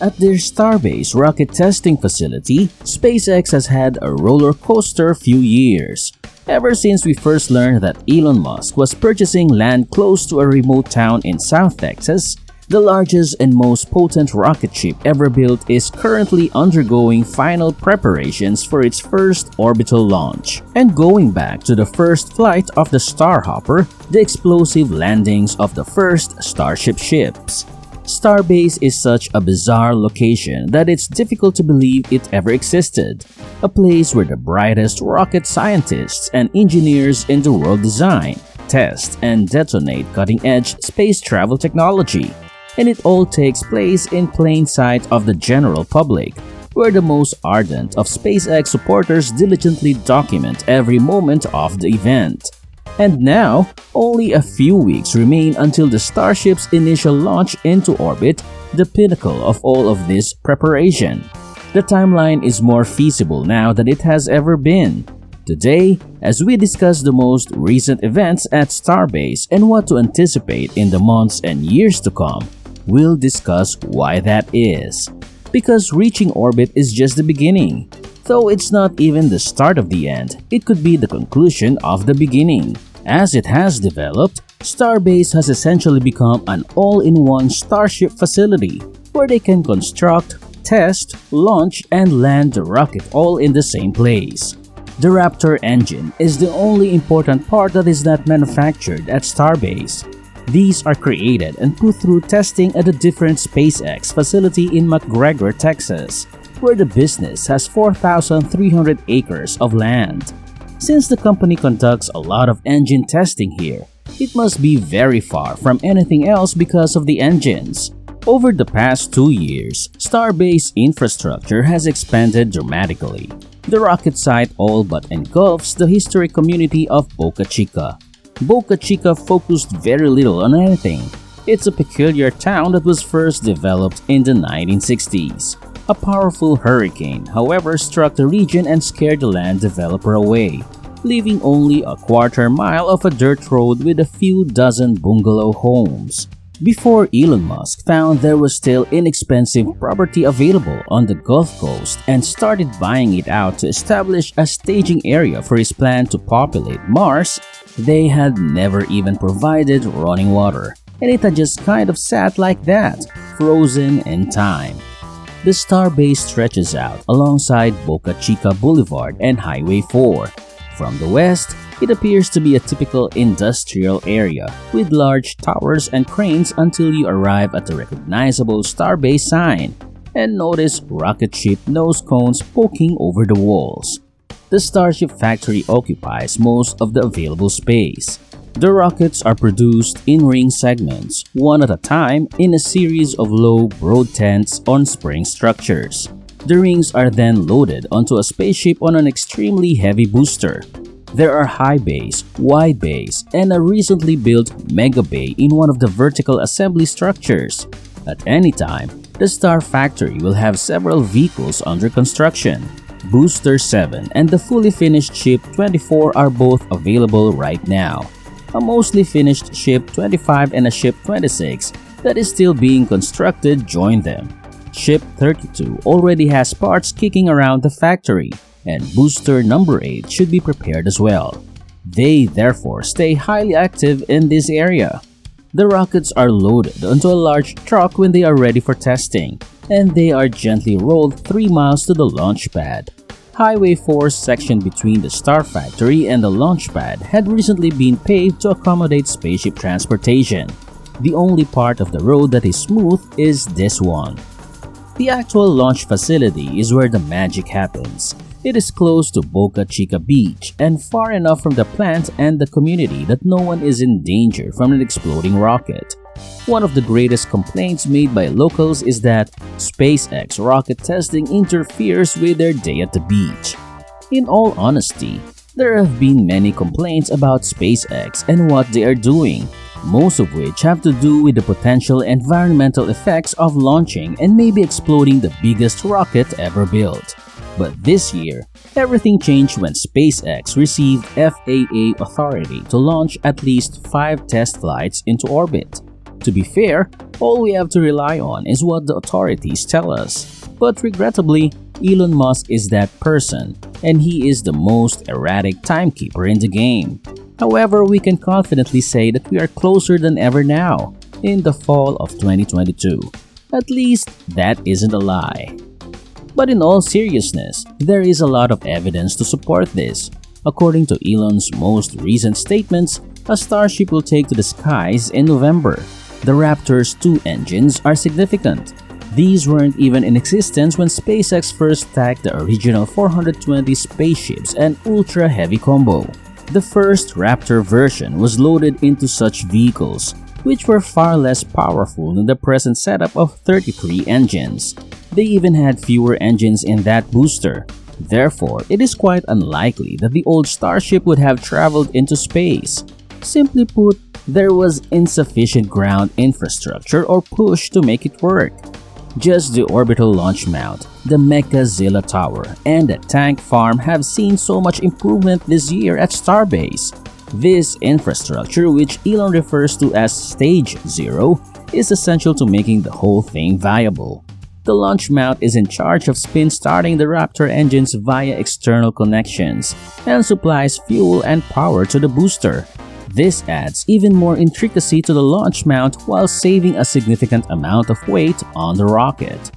At their Starbase rocket testing facility, SpaceX has had a roller coaster few years. Ever since we first learned that Elon Musk was purchasing land close to a remote town in South Texas, the largest and most potent rocket ship ever built is currently undergoing final preparations for its first orbital launch. And going back to the first flight of the Starhopper, the explosive landings of the first Starship ships. Starbase is such a bizarre location that it's difficult to believe it ever existed. A place where the brightest rocket scientists and engineers in the world design, test, and detonate cutting-edge space travel technology. And it all takes place in plain sight of the general public, where the most ardent of SpaceX supporters diligently document every moment of the event. And now, only a few weeks remain until the Starship's initial launch into orbit, the pinnacle of all of this preparation. The timeline is more feasible now than it has ever been. Today, as we discuss the most recent events at Starbase and what to anticipate in the months and years to come, we'll discuss why that is. Because reaching orbit is just the beginning. Though it's not even the start of the end, it could be the conclusion of the beginning. As it has developed, Starbase has essentially become an all-in-one Starship facility where they can construct, test, launch, and land the rocket all in the same place. The Raptor engine is the only important part that is not manufactured at Starbase. These are created and put through testing at a different SpaceX facility in McGregor, Texas, where the business has 4,300 acres of land. Since the company conducts a lot of engine testing here, it must be very far from anything else because of the engines. Over the past 2 years, Starbase infrastructure has expanded dramatically. The rocket site all but engulfs the historic community of Boca Chica. Boca Chica focused very little on anything. It's a peculiar town that was first developed in the 1960s. A powerful hurricane, however, struck the region and scared the land developer away, leaving only a quarter-mile of a dirt road with a few dozen bungalow homes. Before Elon Musk found there was still inexpensive property available on the Gulf Coast and started buying it out to establish a staging area for his plan to populate Mars, they had never even provided running water, and it had just kind of sat like that, frozen in time. The Starbase stretches out alongside Boca Chica Boulevard and Highway 4. From the west, it appears to be a typical industrial area with large towers and cranes until you arrive at the recognizable Starbase sign and notice rocket ship nose cones poking over the walls. The Starship factory occupies most of the available space. The rockets are produced in ring segments, one at a time in a series of low, broad tents on spring structures. The rings are then loaded onto a spaceship on an extremely heavy booster. There are high bays, wide bays, and a recently built mega bay in one of the vertical assembly structures. At any time, the Star Factory will have several vehicles under construction. Booster 7 and the fully finished Ship 24 are both available right now. A mostly finished Ship 25 and a Ship 26 that is still being constructed join them. Ship 32 already has parts kicking around the factory, and Booster number 8 should be prepared as well. They therefore stay highly active in this area. The rockets are loaded onto a large truck when they are ready for testing, and they are gently rolled 3 miles to the launch pad. Highway 4's section between the Star Factory and the launch pad had recently been paved to accommodate spaceship transportation. The only part of the road that is smooth is this one. The actual launch facility is where the magic happens. It is close to Boca Chica Beach and far enough from the plant and the community that no one is in danger from an exploding rocket. One of the greatest complaints made by locals is that SpaceX rocket testing interferes with their day at the beach. In all honesty, there have been many complaints about SpaceX and what they are doing, most of which have to do with the potential environmental effects of launching and maybe exploding the biggest rocket ever built. But this year, everything changed when SpaceX received FAA authority to launch at least 5 test flights into orbit. To be fair, all we have to rely on is what the authorities tell us. But regrettably, Elon Musk is that person, and he is the most erratic timekeeper in the game. However, we can confidently say that we are closer than ever now, in the fall of 2022. At least, that isn't a lie. But in all seriousness, there is a lot of evidence to support this. According to Elon's most recent statements, a Starship will take to the skies in November. The Raptor's 2 engines are significant. These weren't even in existence when SpaceX first tagged the original 420 spaceships and Ultra Heavy combo. The first Raptor version was loaded into such vehicles, which were far less powerful than the present setup of 33 engines. They even had fewer engines in that booster. Therefore, it is quite unlikely that the old Starship would have traveled into space. Simply put, there was insufficient ground infrastructure or push to make it work. Just the orbital launch mount, the Mechazilla Tower, and the tank farm have seen so much improvement this year at Starbase. This infrastructure, which Elon refers to as Stage 0, is essential to making the whole thing viable. The launch mount is in charge of spin-starting the Raptor engines via external connections and supplies fuel and power to the booster. This adds even more intricacy to the launch mount while saving a significant amount of weight on the rocket.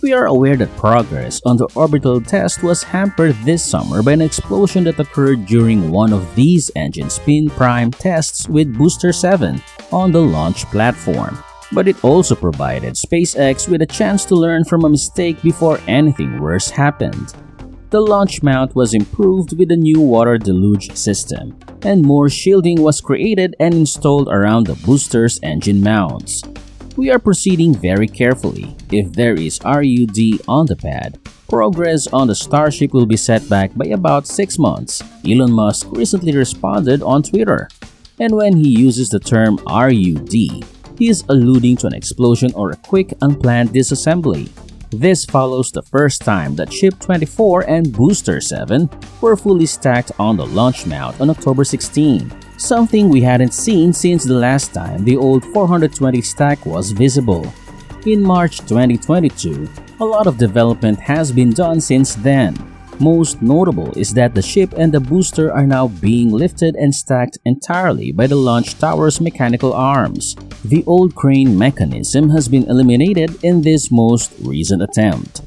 We are aware that progress on the orbital test was hampered this summer by an explosion that occurred during one of these engine spin prime tests with Booster 7 on the launch platform. But it also provided SpaceX with a chance to learn from a mistake before anything worse happened. The launch mount was improved with a new water deluge system, and more shielding was created and installed around the booster's engine mounts. We are proceeding very carefully. If there is RUD on the pad, progress on the Starship will be set back by about 6 months, Elon Musk recently responded on Twitter. And when he uses the term RUD, he is alluding to an explosion or a quick unplanned disassembly. This follows the first time that Ship 24 and Booster 7 were fully stacked on the launch mount on October 16, something we hadn't seen since the last time the old 420 stack was visible. In March 2022, a lot of development has been done since then. Most notable is that the ship and the booster are now being lifted and stacked entirely by the launch tower's mechanical arms. The old crane mechanism has been eliminated in this most recent attempt.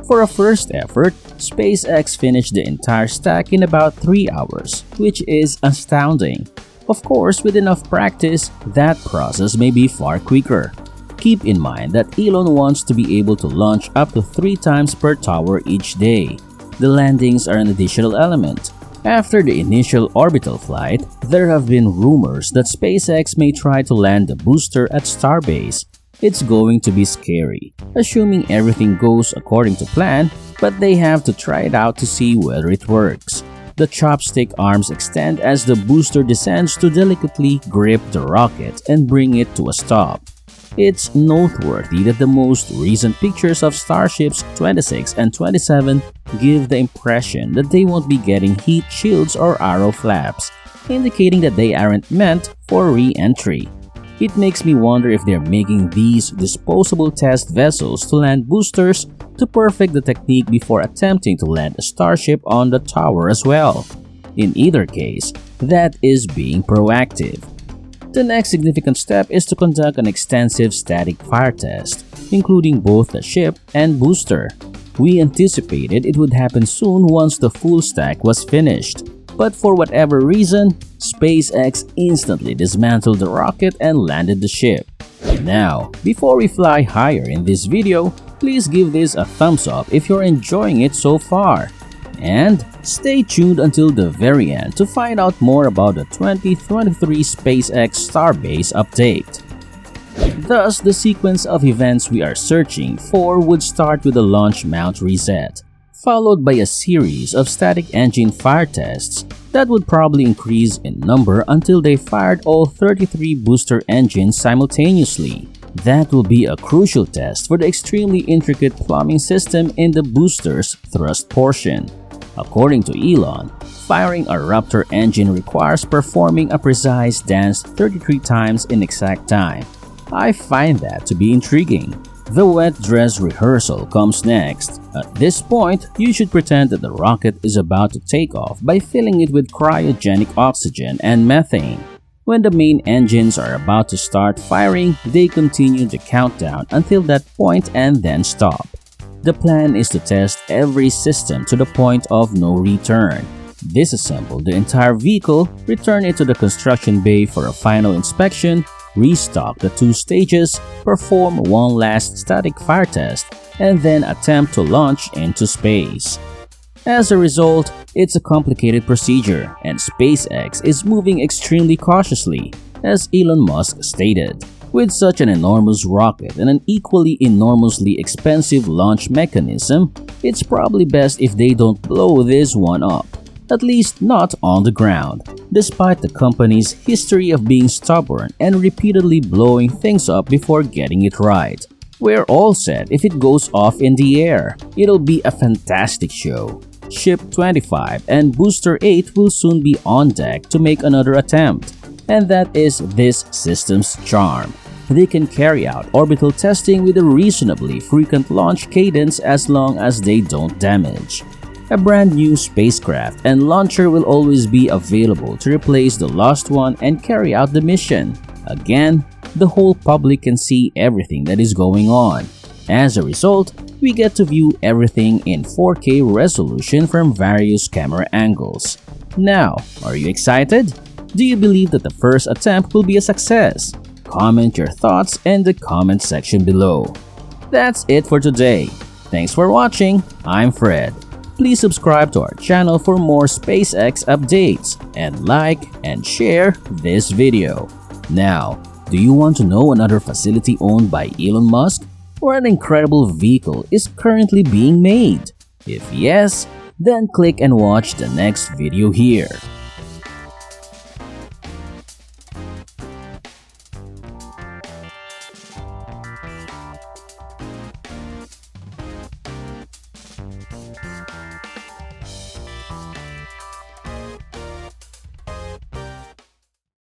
For a first effort, SpaceX finished the entire stack in about 3 hours, which is astounding. Of course, with enough practice, that process may be far quicker. Keep in mind that Elon wants to be able to launch up to 3 times per tower each day. The landings are an additional element. After the initial orbital flight, there have been rumors that SpaceX may try to land the booster at Starbase. It's going to be scary, assuming everything goes according to plan, but they have to try it out to see whether it works. The chopstick arms extend as the booster descends to delicately grip the rocket and bring it to a stop. It's noteworthy that the most recent pictures of Starships 26 and 27 give the impression that they won't be getting heat shields or arrow flaps, indicating that they aren't meant for re-entry. It makes me wonder if they're making these disposable test vessels to land boosters to perfect the technique before attempting to land a Starship on the tower as well. In either case, that is being proactive. The next significant step is to conduct an extensive static fire test, including both the ship and booster. We anticipated it would happen soon once the full stack was finished, but for whatever reason, SpaceX instantly dismantled the rocket and landed the ship. Now, before we fly higher in this video, please give this a thumbs up if you're enjoying it so far. And stay tuned until the very end to find out more about the 2023 SpaceX Starbase update. Thus, the sequence of events we are searching for would start with the launch mount reset, followed by a series of static engine fire tests that would probably increase in number until they fired all 33 booster engines simultaneously. That will be a crucial test for the extremely intricate plumbing system in the booster's thrust portion. According to Elon, firing a Raptor engine requires performing a precise dance 33 times in exact time. I find that to be intriguing. The wet dress rehearsal comes next. At this point, you should pretend that the rocket is about to take off by filling it with cryogenic oxygen and methane. When the main engines are about to start firing, they continue the countdown until that point and then stop. The plan is to test every system to the point of no return. Disassemble the entire vehicle, return it to the construction bay for a final inspection, restock the 2 stages, perform one last static fire test, and then attempt to launch into space. As a result, it's a complicated procedure, and SpaceX is moving extremely cautiously, as Elon Musk stated. With such an enormous rocket and an equally enormously expensive launch mechanism, it's probably best if they don't blow this one up. At least not on the ground, despite the company's history of being stubborn and repeatedly blowing things up before getting it right. We're all set if it goes off in the air. It'll be a fantastic show. Ship 25 and Booster 8 will soon be on deck to make another attempt. And that is this system's charm. They can carry out orbital testing with a reasonably frequent launch cadence as long as they don't damage. A brand new spacecraft and launcher will always be available to replace the lost one and carry out the mission. Again, the whole public can see everything that is going on. As a result, we get to view everything in 4K resolution from various camera angles. Now, are you excited? Do you believe that the first attempt will be a success? Comment your thoughts in the comment section below. That's it for today. Thanks for watching. I'm Fred. Please subscribe to our channel for more SpaceX updates and like and share this video. Now, do you want to know another facility owned by Elon Musk or an incredible vehicle is currently being made? If yes, then click and watch the next video here.